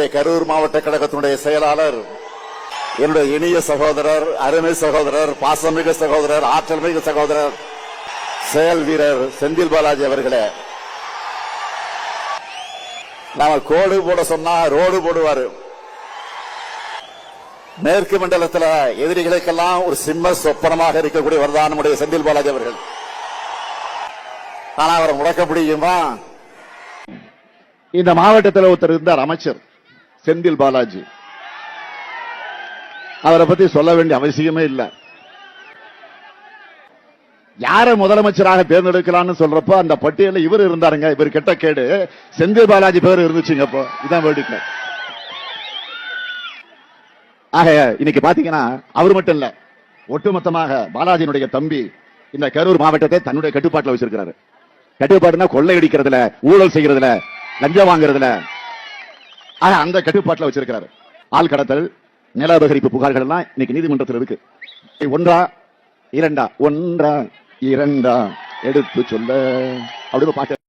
என்னுடைய கரூர் மாவட்ட கழகத்தினுடைய செயலாளர், என்னுடைய இனிய சகோதரர், அருமை சகோதரர், பாசமிகு சகோதரர், ஆற்றல் மிகு சகோதரர், செயல் வீரர் செந்தில் பாலாஜி அவர்களே, நாம கோடு போட சொன்னா ரோடு போடுவாரு. மேற்கு மண்டலத்தில் எதிரிகளுக்கெல்லாம் ஒரு சிம்ம சொப்பனமாக இருக்கக்கூடியவர் தான் நம்முடைய செந்தில் பாலாஜி அவர்கள். ஆனா அவரை முடக்க முடியுமா? இந்த மாவட்டத்தில் ஒருத்தர் இருந்தார், அமைச்சர் செந்தில் பாலாஜி. அவரை பத்தி சொல்ல வேண்டிய அவசியமே இல்லை. யார முதலமைச்சராக தேர்ந்தெடுக்கலாம்னு சொல்றப்ப அந்த பட்டியலில் இவர் இருந்தாருங்க. இவர் கெட்ட கேடு செந்தில் பாலாஜி பேர் இருந்துச்சுங்க. அப்போ இதான் வேடிக்கை. ஆக இன்னைக்கு பாத்தீங்கன்னா அவர் மட்டும் இல்ல, ஒட்டுமொத்தமாக பாலாஜியினுடைய தம்பி இந்த கரூர் மாவட்டத்தை தன்னுடைய கட்டுப்பாட்டில் வச்சிருக்கிறாரு. கட்டுப்பாடுனா கொள்ளையடிக்கிறதுல, ஊழல் செய்யறதுல, லஞ்சம் வாங்குறதுல, அந்த கட்டுப்பாட்டில் வச்சிருக்கிறாரு. ஆள் கடத்தல், நில அபகரிப்பு புகார்கள் எல்லாம் இன்னைக்கு நீதிமன்றத்தில் இருக்கு. ஒன்றா இரண்டா, ஒன்றா இரண்டா எடுத்து சொல்ல அப்படின்னு பாட்டு